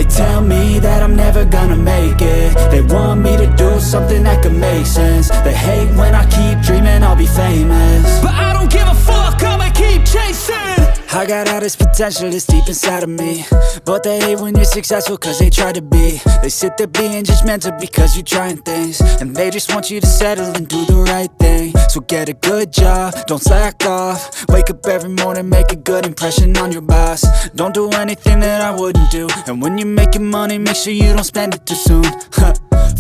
tell me that I'm never gonna make it. They want me to do something that could make sense. They hate when I keep dreaming I'll be famous, but I don't give a fuck, I'ma keep chasing. I got all this potential that's deep inside of me, but they hate when you're successful cause they try to be. They sit there being judgmental because you're trying things, and they just want you to settle and do the right thing. So get a good job, don't slack off. Wake up every morning, make a good impression on your boss. Don't do anything that I wouldn't do, and when you're making money, make sure you don't spend it too soon.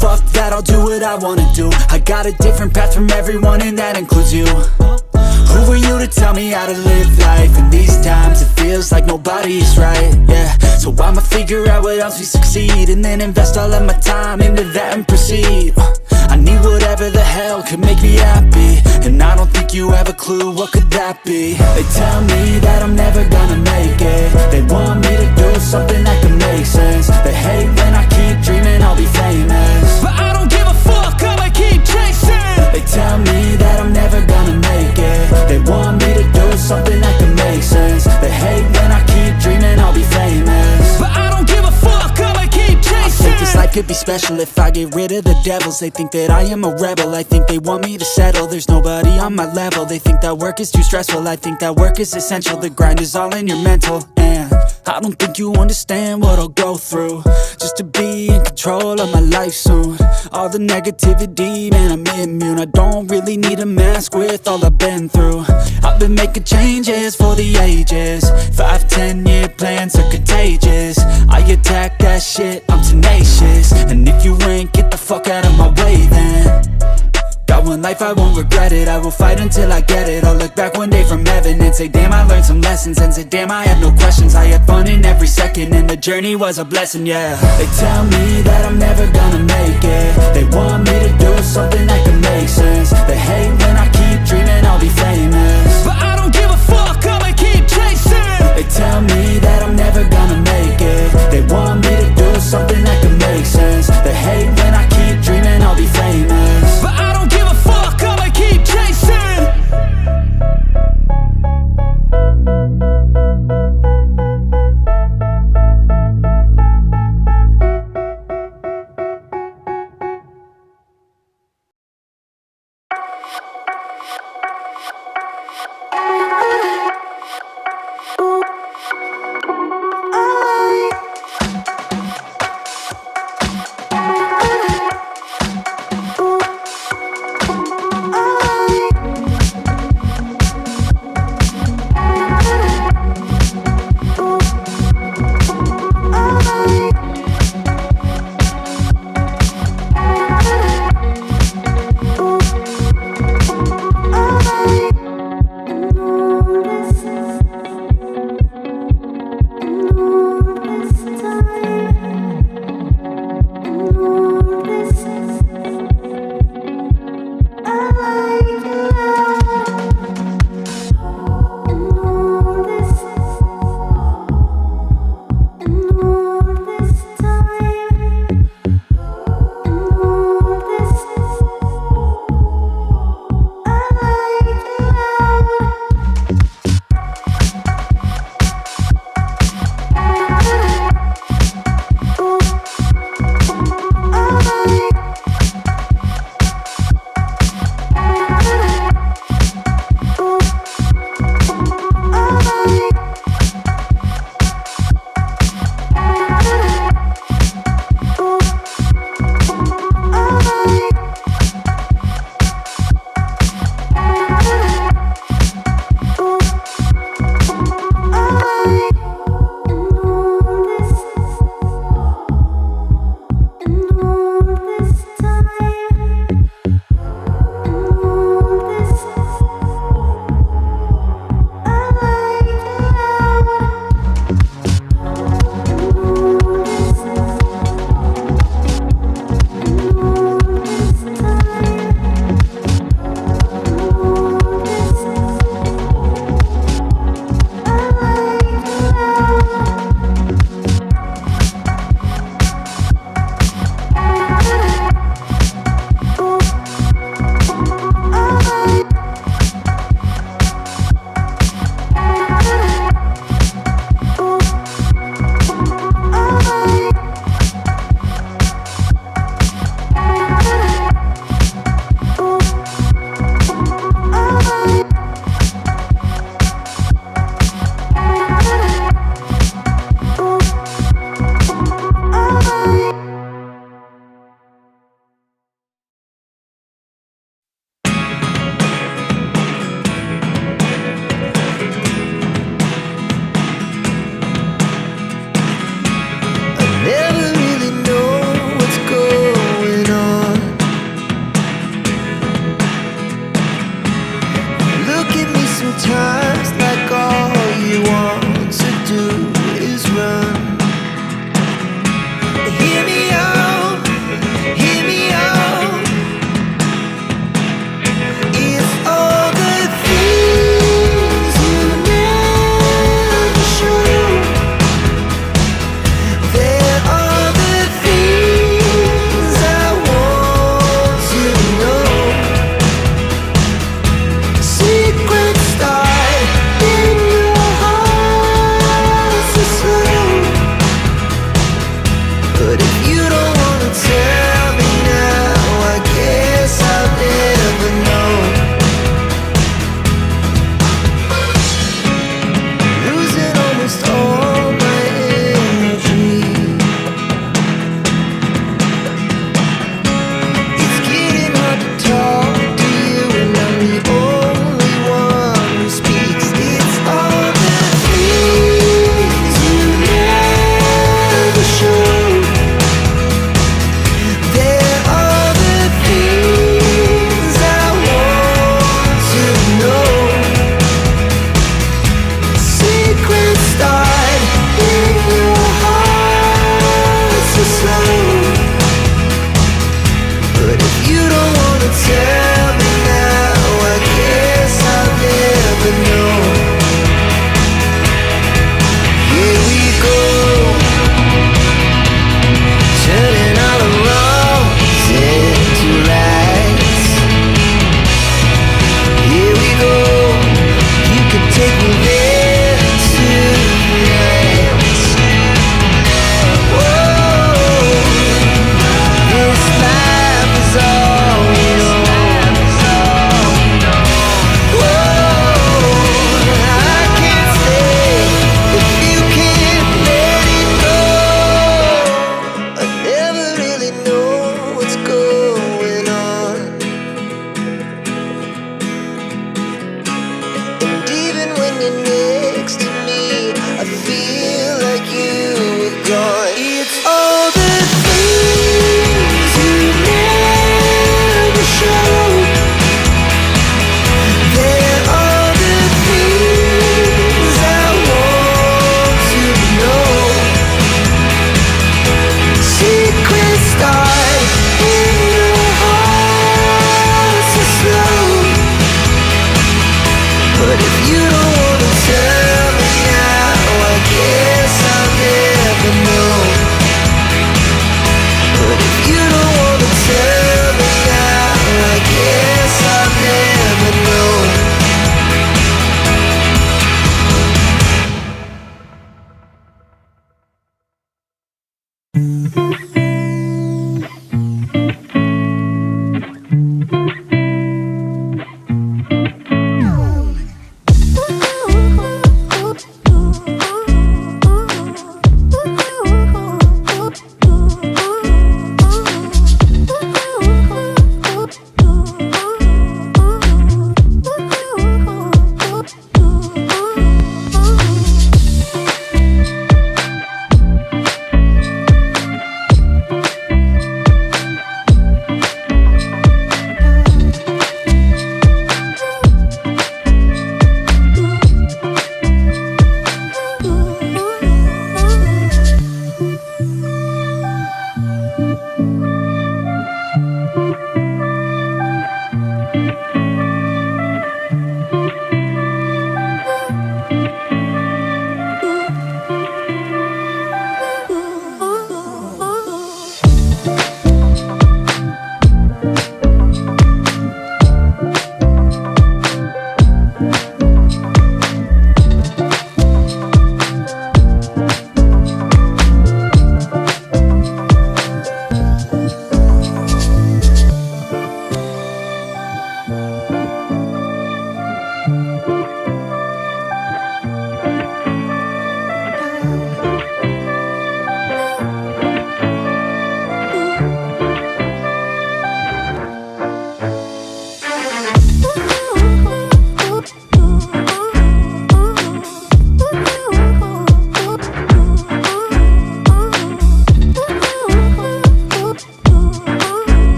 Fuck that, I'll do what I wanna do. I got a different path from everyone, and that includes you. Who are you to tell me how to live life? In these times it feels like nobody's right, yeah. So I'ma figure out what else we succeed, and then invest all of my time into that and proceed. I need whatever the hell could make me happy, and I don't think you have a clue what could that be. They tell me that I'm never gonna make it. They want me to do something that could make sense. They hate when I keep dreaming I'll be famous, but I don't give a fuck, I'ma keep chasing. They tell me that I'm never gonna make it. They want me to do something that can make sense. They hate when I keep dreaming I'll be famous, but I don't give a fuck, I'ma keep chasing. I think this life could be special if I get rid of the devils. They think that I am a rebel, I think they want me to settle. There's nobody on my level, they think that work is too stressful. I think that work is essential, the grind is all in your mental. And I don't think you understand what I'll go through just to be in control of my life soon. All the negativity, man, I'm immune. I don't really need a mask with all I've been through. I've been making changes for the ages. 5-10 year plans are contagious. I attack that shit, I'm tenacious. And if you ain't, get the fuck out of my way then. Got one life, I won't regret it. I will fight until I get it. I'll look back one day from heaven and say damn, I learned some lessons. And say damn, I have no questions. I had fun in every second, and the journey was a blessing, yeah. They tell me that I'm never gonna make it. They want me to do something that can make sense. They hate when I keep dreaming I'll be famous, but I don't give a fuck, I'ma keep chasing. They tell me that I'm never gonna make it. They want me to do something that can make sense. They hate when I keep dreaming I'll be famous, but I don't give a fuck, I'ma keep chasing. Piku.